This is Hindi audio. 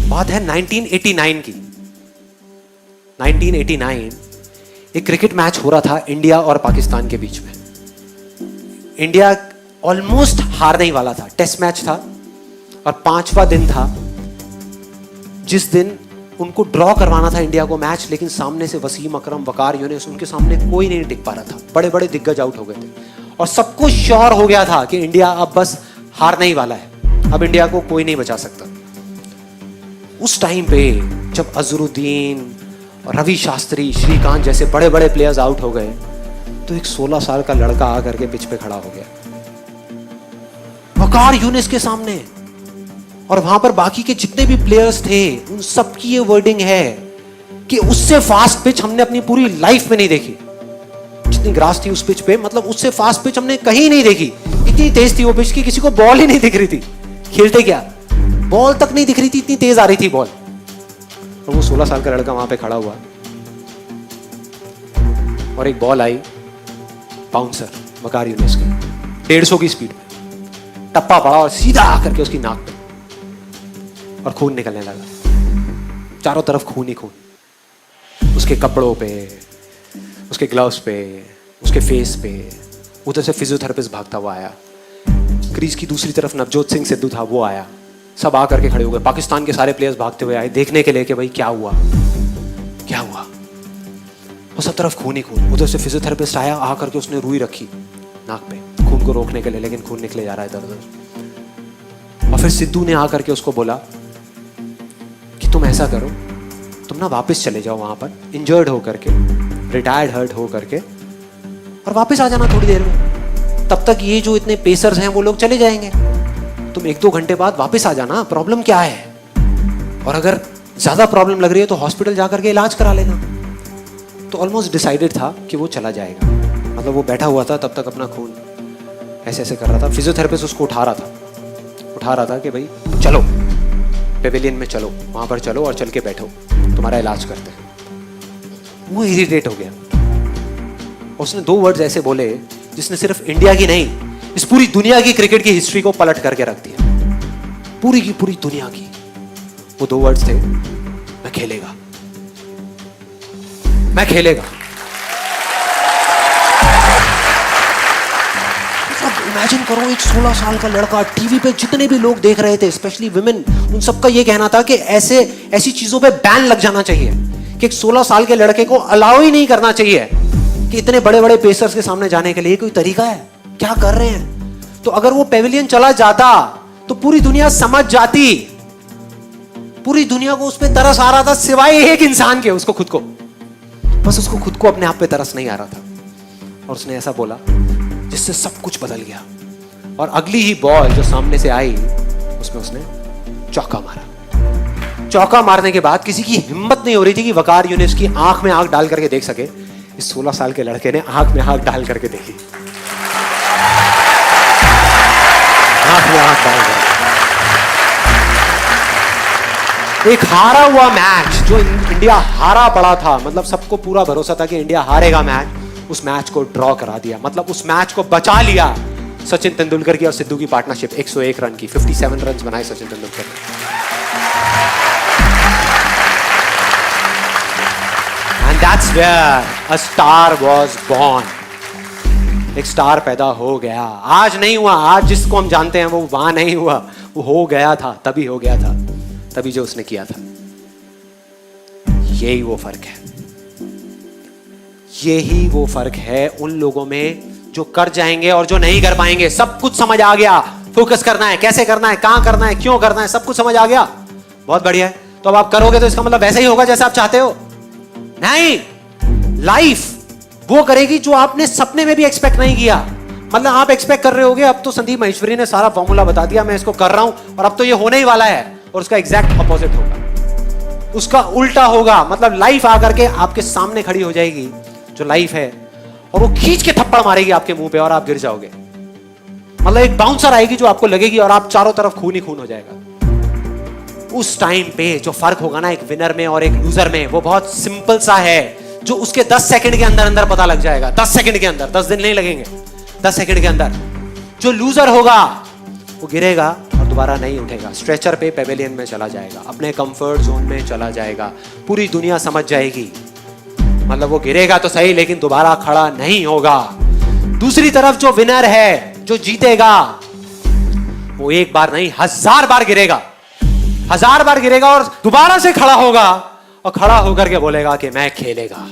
बात है 1989 की। 1989 एक क्रिकेट मैच हो रहा था इंडिया और पाकिस्तान के बीच में। इंडिया ऑलमोस्ट हारने ही वाला था, टेस्ट मैच था और 5वां दिन था जिस दिन उनको ड्रॉ करवाना था इंडिया को मैच, लेकिन सामने से वसीम अकरम, वकार यूनिस, उनके सामने कोई नहीं टिक पा रहा था। बड़े बड़े दिग्गज आउट हो गए थे और सबको श्योर हो गया था कि इंडिया अब बस हारने ही वाला है, अब इंडिया को कोई नहीं बचा सकता। उस टाइम पे जब अजहरुद्दीन, रवि शास्त्री, श्रीकांत जैसे बड़े बड़े प्लेयर्स आउट हो गए तो एक 16 साल का लड़का आकर के पिच पे खड़ा हो गया वकार यूनिस के सामने, और वहां पर बाकी के जितने भी प्लेयर्स थे उन सबकी ये वर्डिंग है कि उससे फास्ट पिच हमने अपनी पूरी लाइफ में नहीं देखी। जितनी ग्रास थी उस पिच पे, मतलब उससे फास्ट पिच हमने कहीं नहीं देखी। इतनी तेज थी वो पिच की किसी को बॉल ही नहीं दिख रही थी, खेलते क्या बॉल तक नहीं दिख रही थी, इतनी तेज आ रही थी बॉल। और वो 16 साल का लड़का वहां पे खड़ा हुआ और एक बॉल आई बाउंसर वकार यूनिस की 150 की स्पीड में, टप्पा पड़ा और सीधा आकर के उसकी नाक पे, और खून निकलने लगा चारों तरफ, खून ही खून। उसके कपड़ों पे, उसके ग्लव्स पे, उसके फेस पे। उधर से फिजियोथेरेपिस्ट भागता हुआ आया, क्रीज की दूसरी तरफ नवजोत सिंह सिद्धू था, वो आया। सब आकर के खड़े हो गए, पाकिस्तान के सारे प्लेयर्स भागते हुए आए देखने के लिए कि भाई क्या हुआ क्या हुआ। और सब तरफ खून ही खून। उधर से फिजियोथेरेपिस्ट आया, आकर के उसने रुई रखी नाक पे खून को रोकने के लिए, लेकिन खून निकले जा रहा है इधर उधर। और फिर सिद्धू ने आकर के उसको बोला कि तुम ऐसा करो, तुम ना वापस चले जाओ वहां पर इंजर्ड होकर के, रिटायर्ड हर्ट हो करके, और वापस आ जाना थोड़ी देर में। तब तक ये जो इतने पेसर्स हैं वो लोग चले जाएंगे, तुम 1-2 घंटे बाद वापस आ जाना, प्रॉब्लम क्या है। और अगर ज्यादा प्रॉब्लम लग रही है तो हॉस्पिटल जाकर के इलाज करा लेना। तो ऑलमोस्ट डिसाइडेड था कि वो चला जाएगा। मतलब वो बैठा हुआ था तब तक, अपना खून ऐसे ऐसे कर रहा था। फिजियोथेरेपिस्ट उसको उठा रहा था कि भाई चलो पेविलियन में चलो, वहां पर चलो और चल के बैठो, तुम्हारा इलाज करते हैं। वो इरिटेट हो गया। उसने 2 वर्ड्स ऐसे बोले जिसने सिर्फ इंडिया की नहीं, इस पूरी दुनिया की क्रिकेट की हिस्ट्री को पलट करके रख दिया, पूरी की पूरी दुनिया की। वो 2 वर्ड्स थे, मैं खेलेगा, मैं खेलेगा। इमेजिन करो, एक 16 साल का लड़का, टीवी पे जितने भी लोग देख रहे थे, स्पेशली विमेन, उन सबका ये कहना था कि ऐसी चीजों पे बैन लग जाना चाहिए, कि एक 16 साल के लड़के को अलाउ ही नहीं करना चाहिए कि इतने बड़े बड़े पेसर्स के सामने जाने के लिए। कोई तरीका है? क्या कर रहे हैं? तो अगर वो पेविलियन चला जाता तो पूरी दुनिया समझ जाती, पूरी दुनिया को उस पर तरस आ रहा था, सिवाय एक इंसान के, उसको खुद को, बस उसको खुद को अपने आप पे तरस नहीं आ रहा था। और उसने ऐसा बोला जिससे सब कुछ बदल गया। और अगली ही बॉल जो सामने से आई उसमें उसने चौका मारा। चौका मारने के बाद किसी की हिम्मत नहीं हो रही थी कि वकार यूनिस की आंख में आंख डाल करके देख सके। इस 16 साल के लड़के ने आंख में आंख डाल करके देखी, आंख में आंख डाल करके। एक हारा हुआ मैच जो इंडिया हारा पड़ा था, मतलब सबको पूरा भरोसा था कि इंडिया हारेगा मैच, उस मैच को ड्रॉ करा दिया। मतलब उस मैच को बचा लिया सचिन तेंदुलकर की और सिद्धू की पार्टनरशिप। 101 रन की, 57 रन बनाए सचिन तेंदुलकर ने। And that's where a star was born. एक स्टार पैदा हो गया। आज नहीं हुआ, आज जिसको हम जानते हैं वो वहां नहीं हुआ, वो हो गया था, तभी हो गया था, तभी जो उसने किया था। यही वो फर्क है, यही वो फर्क है उन लोगों में जो कर जाएंगे और जो नहीं कर पाएंगे। सब कुछ समझ आ गया, फोकस करना है, कैसे करना है, कहां करना है, क्यों करना है, सब कुछ समझ आ गया। बहुत बढ़िया है। तो अब आप करोगे तो इसका मतलब वैसा ही होगा जैसा आप चाहते हो? नहीं, लाइफ वो करेगी जो आपने सपने में भी एक्सपेक्ट नहीं किया। मतलब आप एक्सपेक्ट कर रहे होगे अब तो संदीप महेश्वरी ने सारा फॉर्मूला बता दिया, मैं इसको कर रहा हूं और अब तो ये होने ही वाला है, और उसका एग्जैक्ट अपोजिट होगा, उसका उल्टा होगा। मतलब लाइफ आकर के आपके सामने खड़ी हो जाएगी जो लाइफ है, और वो खींच के थप्पड़ मारेगी आपके मुंह पे और आप गिर जाओगे। मतलब एक बाउंसर आएगी जो आपको लगेगी और आप चारों तरफ खून ही खून हो जाएगा। उस टाइम पे जो फर्क होगा ना एक विनर में और एक लूजर में, वो बहुत सिंपल सा है, जो उसके 10 सेकंड के अंदर अंदर पता लग जाएगा। 10 सेकंड के अंदर, 10 दिन नहीं लगेंगे, 10 सेकंड के अंदर। जो लूजर होगा वो गिरेगा और दोबारा नहीं उठेगा, स्ट्रेचर पे पेवेलियन में चला जाएगा, अपने कंफर्ट जोन में चला जाएगा, पूरी दुनिया समझ जाएगी, मतलब वो गिरेगा तो सही लेकिन दोबारा खड़ा नहीं होगा। दूसरी तरफ जो विनर है, जो जीतेगा, वो एक बार नहीं 1000 बार गिरेगा, 1000 बार गिरेगा और दोबारा से खड़ा होगा और खड़ा होकर के बोलेगा कि मैं खेलेगा।